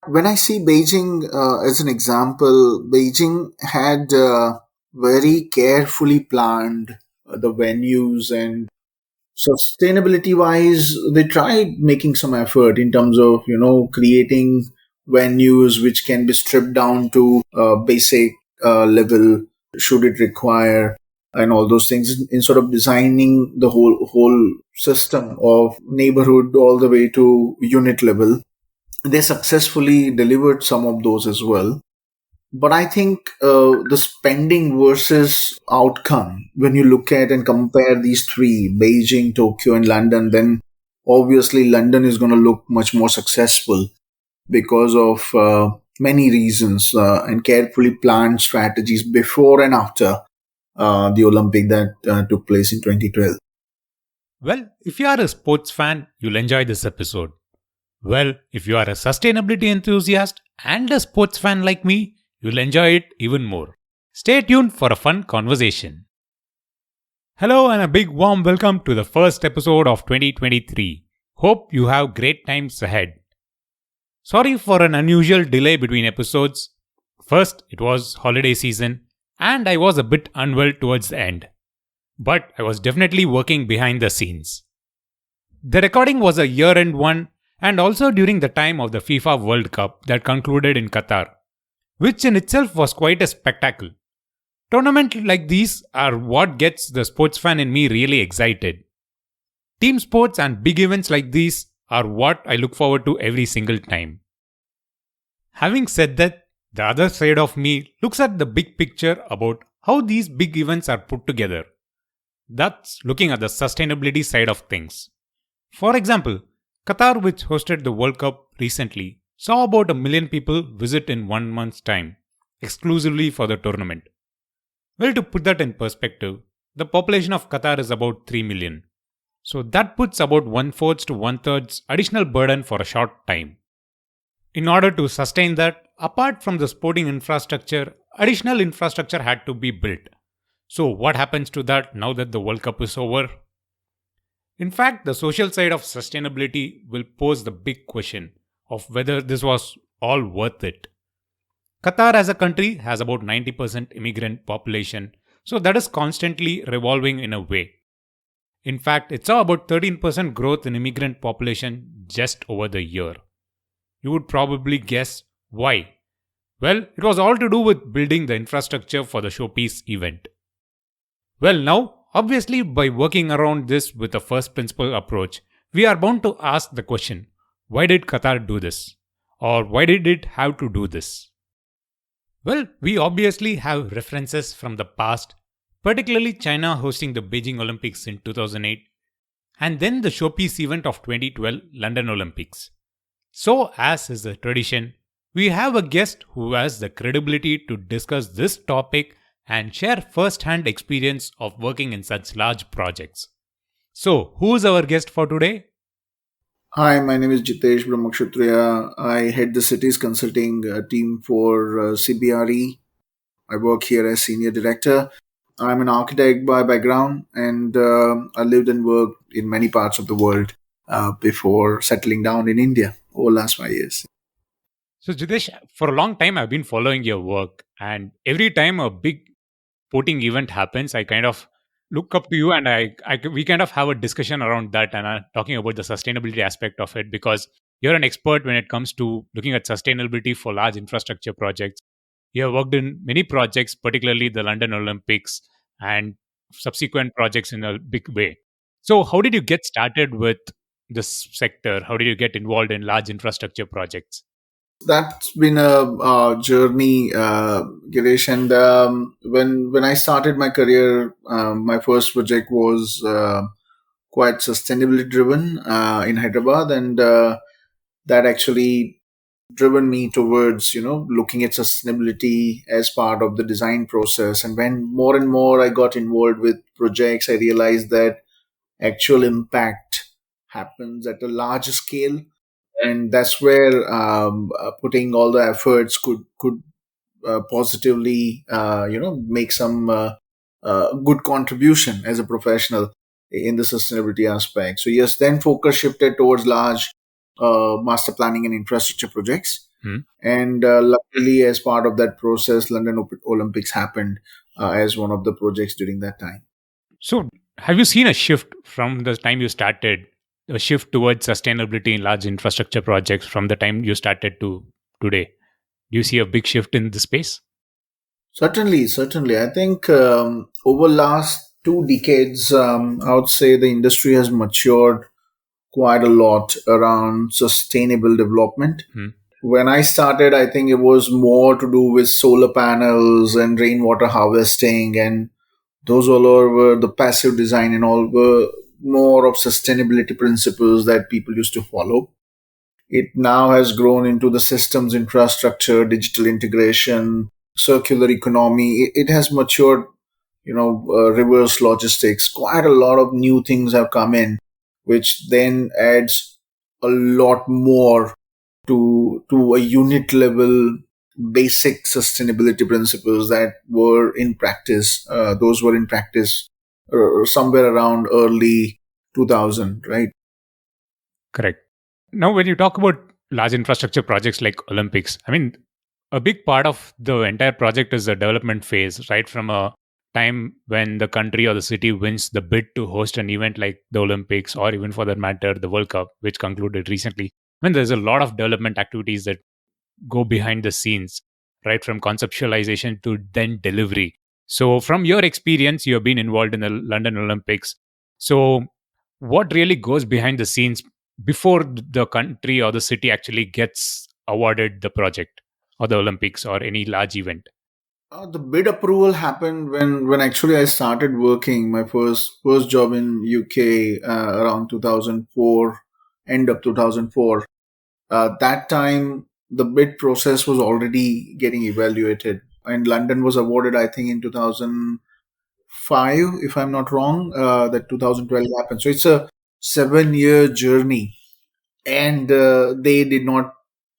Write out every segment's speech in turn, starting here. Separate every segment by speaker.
Speaker 1: When I see Beijing as an example, Beijing had very carefully planned the venues, and sustainability wise, they tried making some effort in terms of, creating venues which can be stripped down to basic level should it require, and all those things, instead of designing the whole system of neighborhood all the way to unit level. They successfully delivered some of those as well. But I think the spending versus outcome, when you look at and compare these three, Beijing, Tokyo, and London, then obviously London is going to look much more successful because of many reasons and carefully planned strategies before and after the Olympic that took place in 2012.
Speaker 2: Well, if you are a sports fan, you'll enjoy this episode. Well, if you are a sustainability enthusiast and a sports fan like me, you'll enjoy it even more. Stay tuned for a fun conversation. Hello and a big warm welcome to the first episode of 2023. Hope you have great times ahead. Sorry for an unusual delay between episodes. First, it was holiday season and I was a bit unwell towards the end. But I was definitely working behind the scenes. The recording was a year-end one and also during the time of the FIFA World Cup that concluded in Qatar, which in itself was quite a spectacle. Tournaments like these are what gets the sports fan in me really excited. Team sports and big events like these are what I look forward to every single time. Having said that, the other side of me looks at the big picture about how these big events are put together. That's looking at the sustainability side of things. For example, Qatar, which hosted the World Cup recently, saw about 1 million people visit in 1 month's time, exclusively for the tournament. Well, to put that in perspective, the population of Qatar is about 3 million. So that puts about 1/4 to 1/3 additional burden for a short time. In order to sustain that, apart from the sporting infrastructure, additional infrastructure had to be built. So what happens to that now that the World Cup is over? In fact, the social side of sustainability will pose the big question of whether this was all worth it. Qatar as a country has about 90% immigrant population, so that is constantly revolving in a way. In fact, it saw about 13% growth in immigrant population just over the year. You would probably guess why. Well, it was all to do with building the infrastructure for the showpiece event. Well, now, obviously, by working around this with a first principle approach, we are bound to ask the question, why did Qatar do this? Or why did it have to do this? Well, we obviously have references from the past, particularly China hosting the Beijing Olympics in 2008, and then the showpiece event of 2012 London Olympics. So, as is the tradition, we have a guest who has the credibility to discuss this topic and share first-hand experience of working in such large projects. So, who is our guest for today?
Speaker 1: Hi, my name is Jitesh Brahmkshatriya. I head the cities consulting team for CBRE. I work here as senior director. I'm an architect by background, and I lived and worked in many parts of the world before settling down in India over the last 5 years.
Speaker 2: So, Jitesh, for a long time I've been following your work, and every time a big sporting event happens, I kind of look up to you and we kind of have a discussion around that and talking about the sustainability aspect of it because you're an expert when it comes to looking at sustainability for large infrastructure projects. You have worked in many projects, particularly the London Olympics and subsequent projects in a big way. So, how did you get started with this sector? How did you get involved in large infrastructure projects?
Speaker 1: That's been a journey, Girish. And when I started my career, my first project was quite sustainability driven in Hyderabad, and that actually driven me towards looking at sustainability as part of the design process. And when more and more I got involved with projects, I realized that actual impact happens at a larger scale, and that's where putting all the efforts could positively make some good contribution as a professional in the sustainability aspect. So yes, then focus shifted towards large master planning and infrastructure projects.
Speaker 2: Hmm.
Speaker 1: And luckily, as part of that process, London Olympics happened as one of the projects during that time.
Speaker 2: So, have you seen a shift from the time you started, a shift towards sustainability in large infrastructure projects from the time you started to today? Do you see a big shift in the space?
Speaker 1: Certainly, certainly. I think over last 2 decades, I would say the industry has matured quite a lot around sustainable development.
Speaker 2: Hmm.
Speaker 1: When I started, I think it was more to do with solar panels and rainwater harvesting, and those all were the passive design and all were more of sustainability principles that people used to follow. It now has grown into the systems infrastructure, digital integration, circular economy. It has matured, reverse logistics. Quite a lot of new things have come in, which then adds a lot more to a unit level basic sustainability principles that were in practice. Those were in practice somewhere around early 2000, right?
Speaker 2: Correct. Now, when you talk about large infrastructure projects like Olympics, I mean, a big part of the entire project is the development phase, right? From a time when the country or the city wins the bid to host an event like the Olympics, or even for that matter, the World Cup, which concluded recently. I mean, there's a lot of development activities that go behind the scenes, right? From conceptualization to then delivery. So, from your experience, you have been involved in the London Olympics. So, what really goes behind the scenes before the country or the city actually gets awarded the project or the Olympics or any large event?
Speaker 1: The bid approval happened when actually I started working my first job in UK around 2004, end of 2004. That time the bid process was already getting evaluated, and London was awarded, I think, in 2005, if I'm not wrong. That 2012 happened, so it's a 7-year journey, and they did not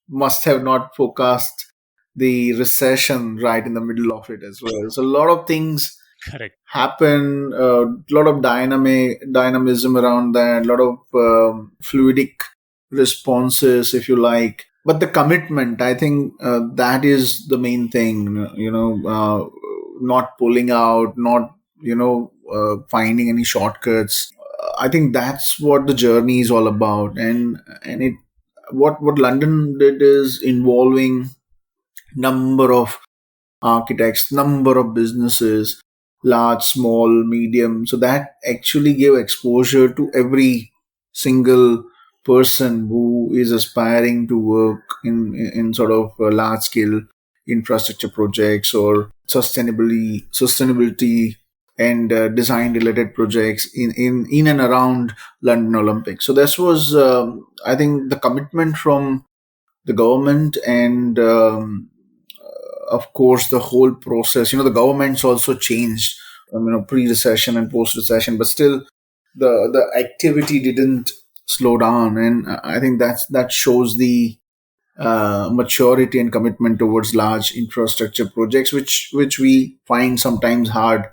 Speaker 1: must have not forecast the recession right in the middle of it as well. So a lot of things
Speaker 2: Correct.
Speaker 1: happen, a lot of dynamism around that, a lot of fluidic responses, if you like. But the commitment, I think, that is the main thing. Not pulling out, not finding any shortcuts. I think that's what the journey is all about, and it what London did is involving number of architects, number of businesses, large, small, medium. So that actually gave exposure to every single person who is aspiring to work in sort of large scale infrastructure projects or sustainability and design related projects in and around London Olympics. So this was, I think, the commitment from the government and of course the whole process. The government's also changed, pre-recession and post-recession, but still the activity didn't slow down, and I think that shows the maturity and commitment towards large infrastructure projects, which we find sometimes hard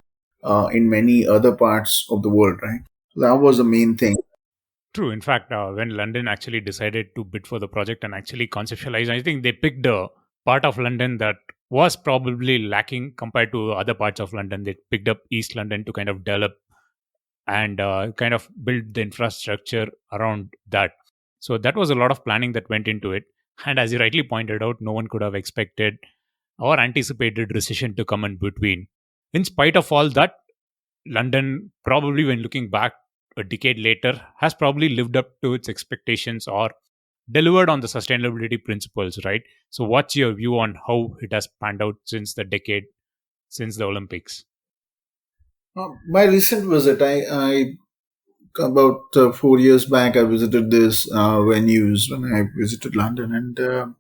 Speaker 1: in many other parts of the world, right? That was the main thing.
Speaker 2: True. In fact, when London actually decided to bid for the project and actually conceptualize, I think they picked a part of London that was probably lacking compared to other parts of London. They picked up East London to kind of develop and kind of build the infrastructure around that. So that was a lot of planning that went into it. And as you rightly pointed out, no one could have expected or anticipated recession to come in between. In spite of all that, London, probably when looking back a decade later, has probably lived up to its expectations or delivered on the sustainability principles, right? So, what's your view on how it has panned out since the decade, since the Olympics?
Speaker 1: My recent visit, I about 4 years back, I visited this venues when I visited London, and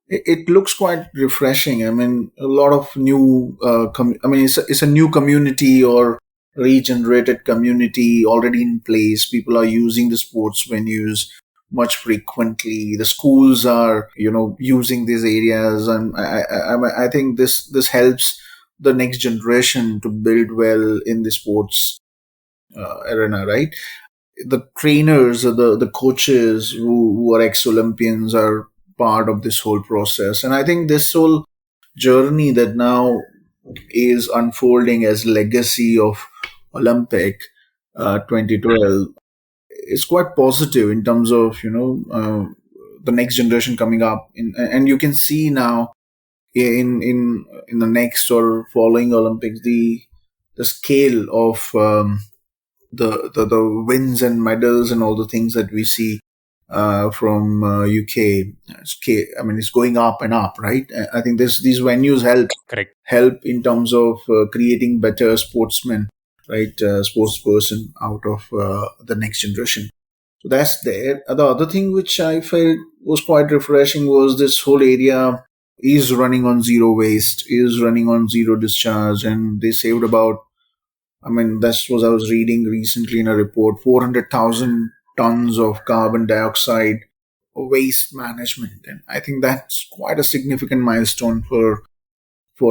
Speaker 1: it looks quite refreshing. I mean, a lot of new. It's a new community or regenerated community already in place. People are using the sports venues much frequently. The schools are, using these areas, and I think this helps the next generation to build well in the sports arena, right? the trainers or the coaches who are ex-Olympians are part of this whole process. And I think this whole journey that now is unfolding as legacy of Olympic 2012 is quite positive in terms of the next generation coming up, and you can see now in the next or following Olympics the scale of the wins and medals and all the things that we see from UK. I mean, it's going up and up, right? I think these venues
Speaker 2: Correct.
Speaker 1: help in terms of creating better sportsmen, right? Sports person out of the next generation. So that's there. The other thing which I felt was quite refreshing was this whole area is running on zero waste, is running on zero discharge, and they saved about, I mean, that's what I was reading recently in a report, 400,000 tons of carbon dioxide waste management. And I think that's quite a significant milestone for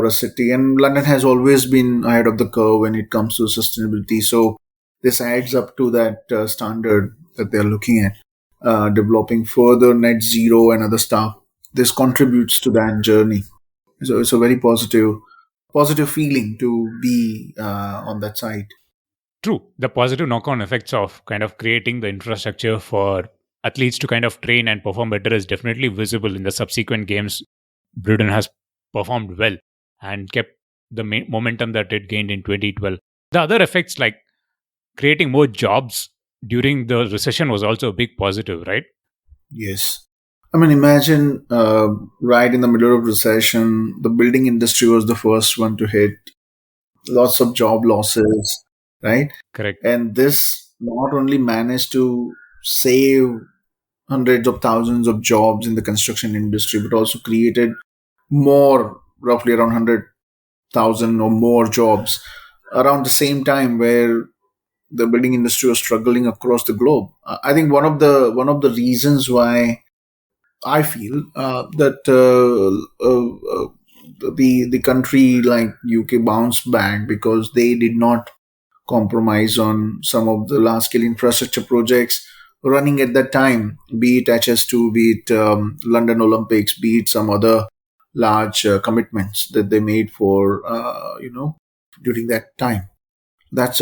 Speaker 1: a city. And London has always been ahead of the curve when it comes to sustainability. So this adds up to that standard that they're looking at, developing further net zero and other stuff. This contributes to that journey. So it's a very positive feeling to be on that side.
Speaker 2: True. The positive knock on effects of kind of creating the infrastructure for athletes to kind of train and perform better is definitely visible in the subsequent games. Britain has performed well and kept the momentum that it gained in 2012. The other effects, like creating more jobs during the recession, was also a big positive, right?
Speaker 1: Yes. I mean, imagine right in the middle of recession, the building industry was the first one to hit, lots of job losses, right?
Speaker 2: Correct.
Speaker 1: And this not only managed to save hundreds of thousands of jobs in the construction industry, but also created more, roughly around 100,000 or more jobs around the same time where the building industry was struggling across the globe. I think one of the reasons why I feel that the country like UK bounced back because they did not compromise on some of the large scale infrastructure projects running at that time, be it HS2, be it London Olympics, be it some other large commitments that they made for during that time. That's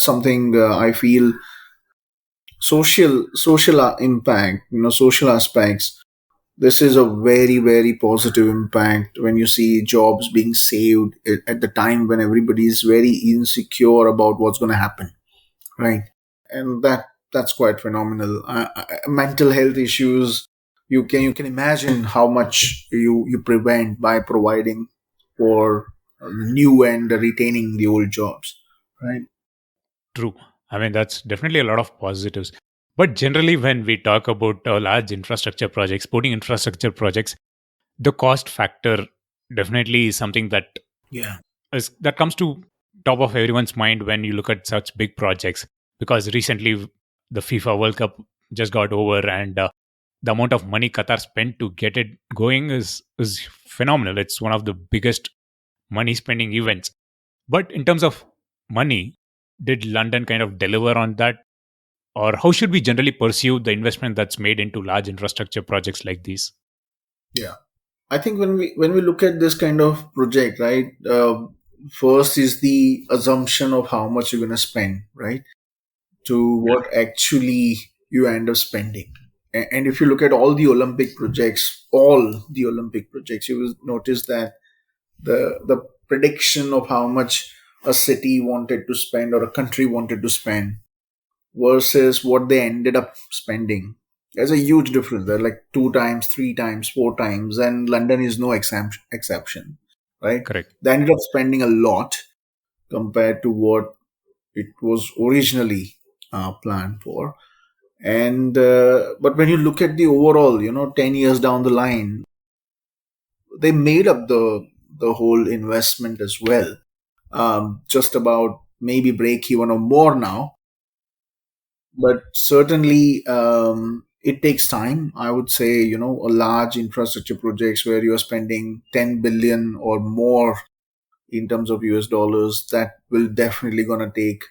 Speaker 1: something I feel social impact, social aspects. This is a very very positive impact when you see jobs being saved at the time when everybody is very insecure about what's going to happen, right? And that's quite phenomenal. Mental health issues, you can imagine how much you prevent by providing for new and retaining the old jobs, right?
Speaker 2: True. I mean, that's definitely a lot of positives. But generally, when we talk about large infrastructure projects, sporting infrastructure projects, the cost factor definitely is something
Speaker 1: Yeah.
Speaker 2: that comes to top of everyone's mind when you look at such big projects. Because recently, the FIFA World Cup just got over, and the amount of money Qatar spent to get it going is phenomenal. It's one of the biggest money spending events. But in terms of money, did London kind of deliver on that? Or how should we generally pursue the investment that's made into large infrastructure projects like these?
Speaker 1: Yeah. I think when we look at this kind of project, right? First is the assumption of how much you're going to spend, right? To what actually you end up spending. And if you look at all the Olympic projects, you will notice that the prediction of how much a city wanted to spend or a country wanted to spend versus what they ended up spending. There's a huge difference. They're like two times, three times, four times, and London is no exception, right?
Speaker 2: Correct.
Speaker 1: They ended up spending a lot compared to what it was originally planned for. And but when you look at the overall, 10 years down the line, they made up the whole investment as well. Just about maybe break even or more now, but certainly it takes time. I would say, a large infrastructure projects where you are spending 10 billion or more in terms of US dollars, that will definitely gonna take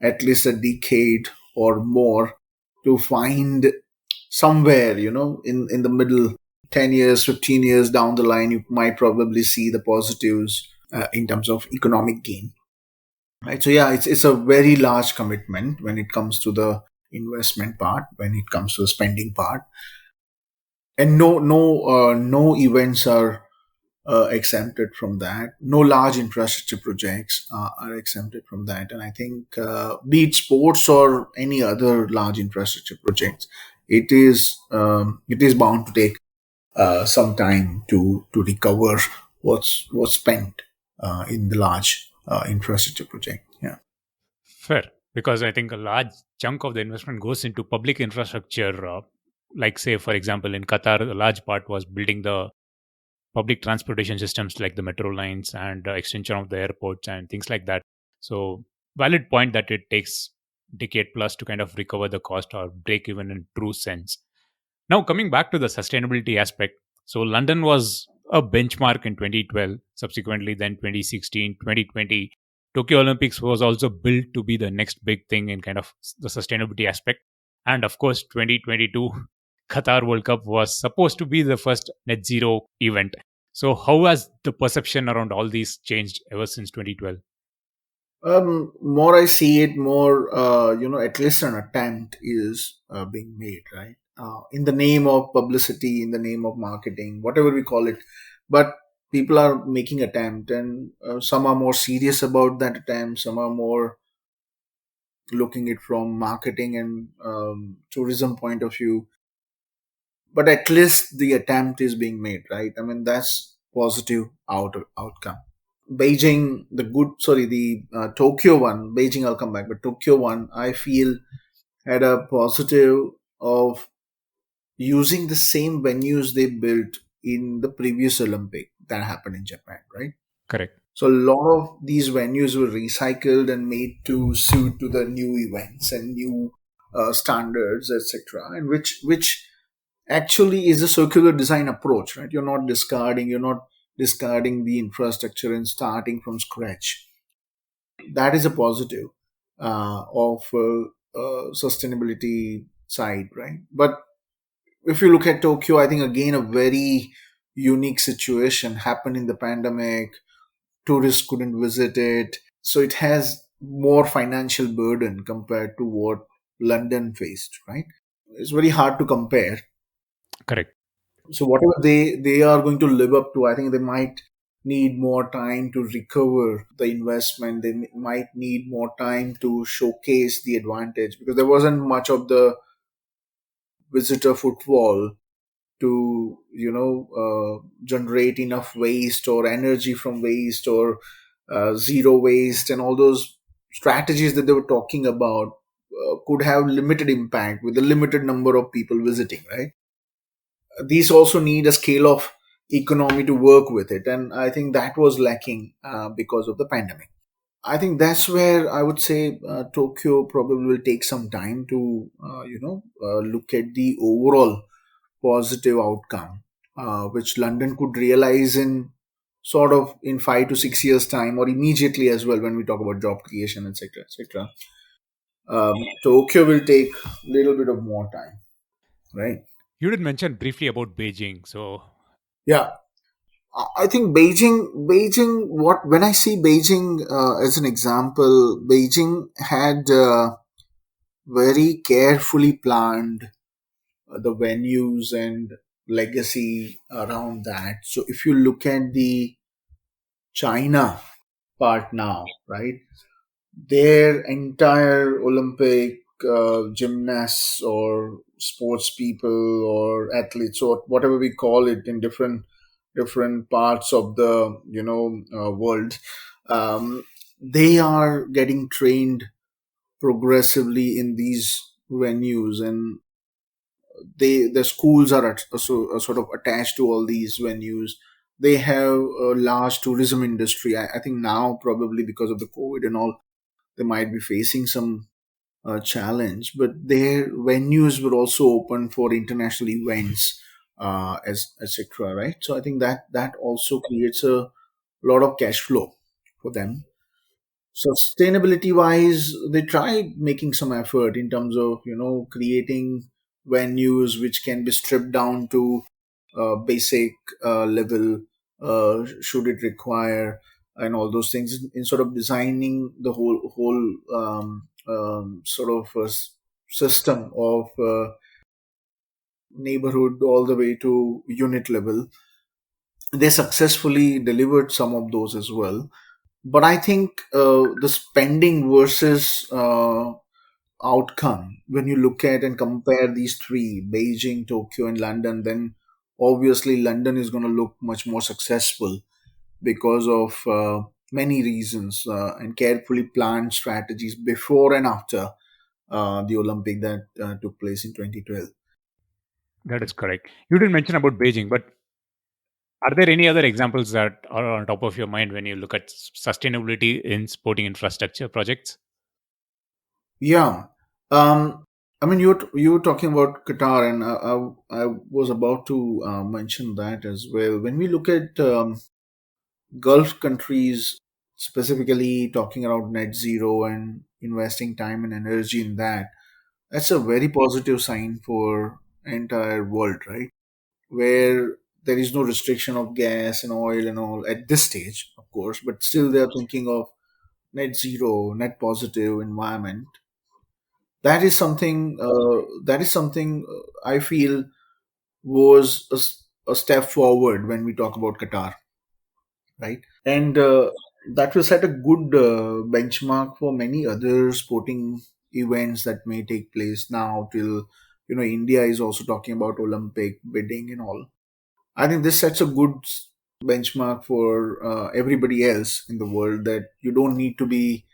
Speaker 1: at least a decade or more to find somewhere, in the middle, 10 years, 15 years down the line, you might probably see the positives in terms of economic gain. Right. So yeah, it's a very large commitment when it comes to the investment part, when it comes to the spending part, and no events are exempted from that. No large infrastructure projects are exempted from that. And I think, be it sports or any other large infrastructure projects, it is bound to take some time to recover what's spent in the large infrastructure project. Yeah.
Speaker 2: Fair, because I think a large chunk of the investment goes into public infrastructure. Like, say, for example, in Qatar, a large part was building the public transportation systems like the metro lines and extension of the airports and things like that. So, valid point that it takes decade plus to kind of recover the cost or break even in true sense. Now, coming back to the sustainability aspect, so London was a benchmark in 2012, subsequently, then 2016, 2020. Tokyo Olympics was also built to be the next big thing in kind of the sustainability aspect. And of course, 2022, Qatar World Cup was supposed to be the first net zero event. So, how has the perception around all these changed ever since 2012?
Speaker 1: More I see it, more, at least an attempt is being made, right? In the name of publicity, in the name of marketing, whatever we call it. But people are making attempt, and some are more serious about that attempt. Some are more looking it from marketing and tourism point of view. But at least the attempt is being made, right? I mean, that's positive outcome. Beijing, the Tokyo one, Beijing, I'll come back, but Tokyo one, I feel had a positive of using the same venues they built in the previous Olympic that happened in Japan, right?
Speaker 2: Correct.
Speaker 1: So a lot of these venues were recycled and made to suit to the new events and new standards, etc. And which actually is a circular design approach, right? You're not discarding the infrastructure and starting from scratch. That is a positive of sustainability side, right? But if you look at Tokyo, I think again a very unique situation happened in the pandemic. Tourists couldn't visit it, so it has more financial burden compared to what London faced, right? It's very hard to compare.
Speaker 2: Correct.
Speaker 1: So whatever they are going to live up to, I think they might need more time to recover the investment. They might need more time to showcase the advantage, because there wasn't much of the visitor footfall to generate enough waste or energy from waste, or zero waste, and all those strategies that they were talking about could have limited impact with a limited number of people visiting, right? These also need a scale of economy to work with it, and I think that was lacking because of the pandemic. I think that's where I would say Tokyo probably will take some time to look at the overall positive outcome, which London could realize in sort of in 5 to 6 years time, or immediately as well, when we talk about job creation, etc., etc. Tokyo will take a little bit of more time, right?
Speaker 2: You did mention briefly about Beijing. So,
Speaker 1: Yeah, I think Beijing. What when I see Beijing as an example, Beijing had very carefully planned the venues and legacy around that. So if you look at the China part now, right, their entire Olympic gymnasts or sports people or athletes or whatever we call it in different parts of the world, they are getting trained progressively in these venues, and the schools are sort of attached to all these venues. They have a large tourism industry. I think now, probably because of the COVID and all, they might be facing some challenge, but their venues were also open for international events, as etc. Right. So I think that also creates a lot of cash flow for them. sustainability wise, they tried making some effort in terms of creating venues which can be stripped down to basic level, should it require, and all those things, in sort of designing the whole sort of system of neighborhood all the way to unit level. They successfully delivered some of those as well. But I think the spending versus outcome, when you look at and compare these three, Beijing, Tokyo, and London, then obviously London is going to look much more successful because of many reasons and carefully planned strategies before and after the Olympic that took place in 2012.
Speaker 2: That is correct. You didn't mention about Beijing, but are there any other examples that are on top of your mind when you look at sustainability in sporting infrastructure projects?
Speaker 1: Yeah. I mean, you were talking about Qatar, and I was about to mention that as well. When we look at Gulf countries, specifically talking about net zero and investing time and energy in that, that's a very positive sign for entire world, right? Where there is no restriction of gas and oil and all at this stage, of course, but still they are thinking of net zero, net positive environment. That is something I feel was a step forward when we talk about Qatar, right? And that will set a good benchmark for many other sporting events that may take place now till India is also talking about Olympic bidding and all. I think this sets a good benchmark for everybody else in the world, that you don't need to be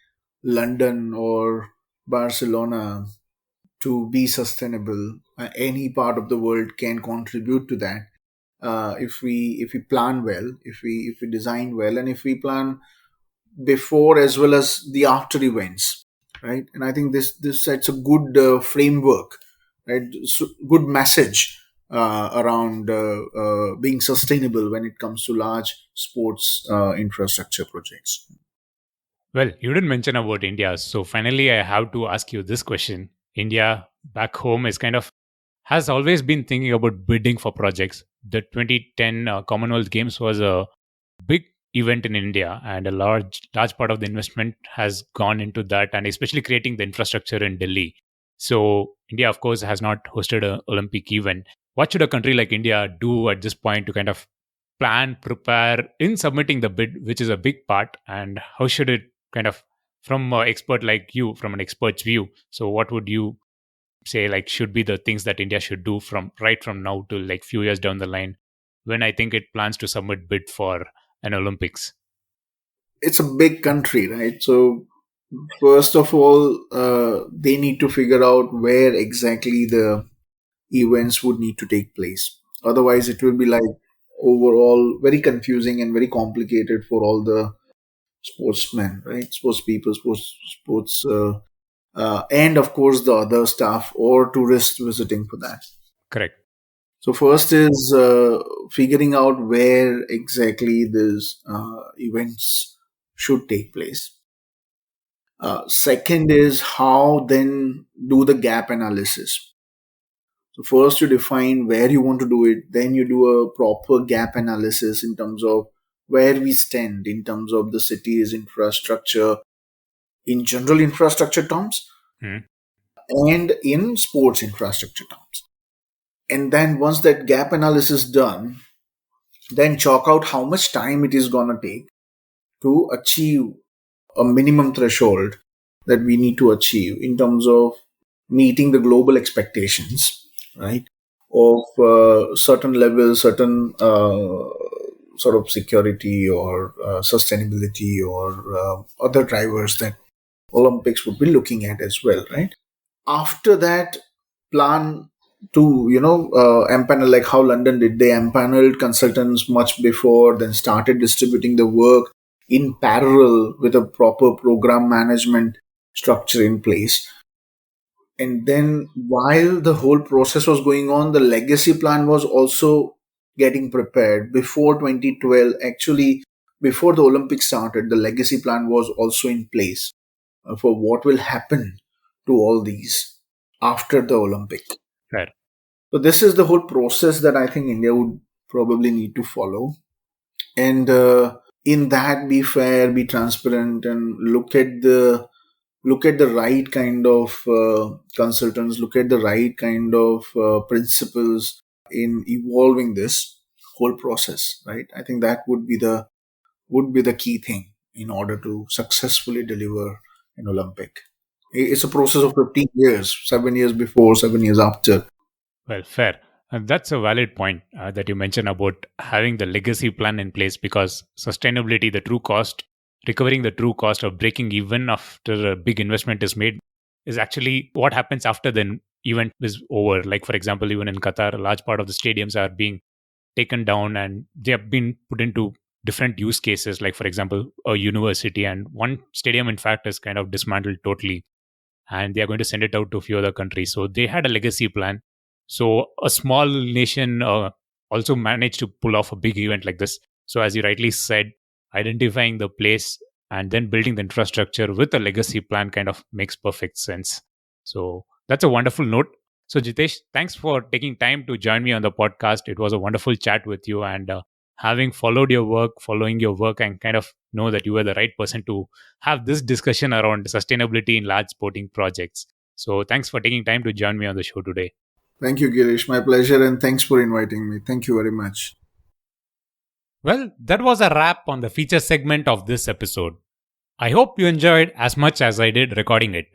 Speaker 1: London or Barcelona to be sustainable. Any part of the world can contribute to that if we plan well, if we design well, and if we plan before as well as the after events, right? And I think this sets a good framework, right? So, good message around being sustainable when it comes to large sports infrastructure projects.
Speaker 2: Well, you didn't mention about India. So finally, I have to ask you this question. India back home is kind of has always been thinking about bidding for projects. The 2010 Commonwealth Games was a big event in India, and a large part of the investment has gone into that, and especially creating the infrastructure in Delhi. So India, of course, has not hosted an Olympic event. What should a country like India do at this point to kind of plan, prepare in submitting the bid, which is a big part, and how should it kind of from an expert like you, from an expert's view? So what would you say like should be the things that India should do from right from now to like few years down the line when I think it plans to submit bid for an Olympics?
Speaker 1: It's a big country, right? So first of all, they need to figure out where exactly the events would need to take place. Otherwise, it will be like overall very confusing and very complicated for all the sportsmen, right? Sports people, and of course the other staff or tourists visiting for that.
Speaker 2: Correct.
Speaker 1: So first is figuring out where exactly these events should take place. Second is how then do the gap analysis. So first you define where you want to do it, then you do a proper gap analysis in terms of where we stand in terms of the city's infrastructure, in general infrastructure terms,
Speaker 2: Hmm.
Speaker 1: and in sports infrastructure terms. And then once that gap analysis done, then chalk out how much time it is gonna take to achieve a minimum threshold that we need to achieve in terms of meeting the global expectations, right? Of certain levels, certain sort of security or sustainability or other drivers that Olympics would be looking at as well, right? After that, plan to empanel, like how London did. They empaneled consultants much before, then started distributing the work in parallel with a proper program management structure in place. And then while the whole process was going on, the legacy plan was also getting prepared before 2012. Actually, before the Olympics started, the legacy plan was also in place for what will happen to all these after the Olympic.
Speaker 2: Fair.
Speaker 1: So this is the whole process that I think India would probably need to follow, and in that, be fair, be transparent, and look at the right kind of consultants, look at the right kind of principles in evolving this whole process. Right? I think that would be the key thing in order to successfully deliver an Olympic. It's a process of 15 years, 7 years before, 7 years after.
Speaker 2: Well, fair. And that's a valid point that you mentioned about having the legacy plan in place, because sustainability, the true cost, recovering the true cost of breaking even after a big investment is made, is actually what happens after the event is over. Like, for example, even in Qatar, a large part of the stadiums are being taken down and they have been put into different use cases. Like, for example, a university, and one stadium, in fact, is kind of dismantled totally, and they are going to send it out to a few other countries. So they had a legacy plan. So a small nation also managed to pull off a big event like this. So as you rightly said, identifying the place and then building the infrastructure with a legacy plan kind of makes perfect sense. So that's a wonderful note. So Jitesh, thanks for taking time to join me on the podcast. It was a wonderful chat with you, and having following your work, and kind of know that you were the right person to have this discussion around sustainability in large sporting projects. So thanks for taking time to join me on the show today.
Speaker 1: Thank you, Girish. My pleasure, and thanks for inviting me. Thank you very much.
Speaker 2: Well, that was a wrap on the feature segment of this episode. I hope you enjoyed as much as I did recording it.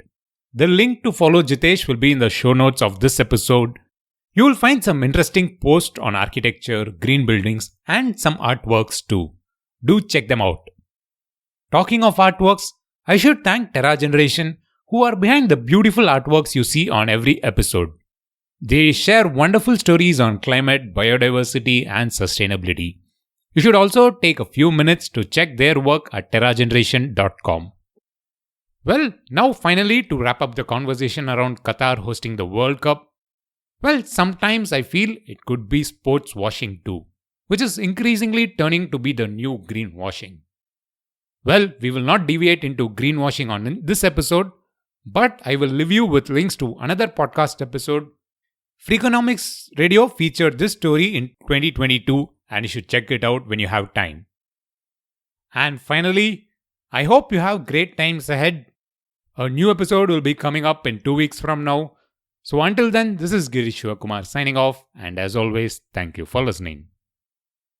Speaker 2: The link to follow Jitesh will be in the show notes of this episode. You will find some interesting posts on architecture, green buildings, and some artworks too. Do check them out. Talking of artworks, I should thank Terra Generation, who are behind the beautiful artworks you see on every episode. They share wonderful stories on climate, biodiversity, and sustainability. You should also take a few minutes to check their work at terrageneration.com. Well, now finally, to wrap up the conversation around Qatar hosting the World Cup, well, sometimes I feel it could be sports washing too, which is increasingly turning to be the new greenwashing. Well, we will not deviate into greenwashing on this episode, but I will leave you with links to another podcast episode. Freakonomics Radio featured this story in 2022, and you should check it out when you have time. And finally, I hope you have great times ahead. A new episode will be coming up in 2 weeks from now. So until then, this is Girish Shivakumar signing off, and as always, thank you for listening.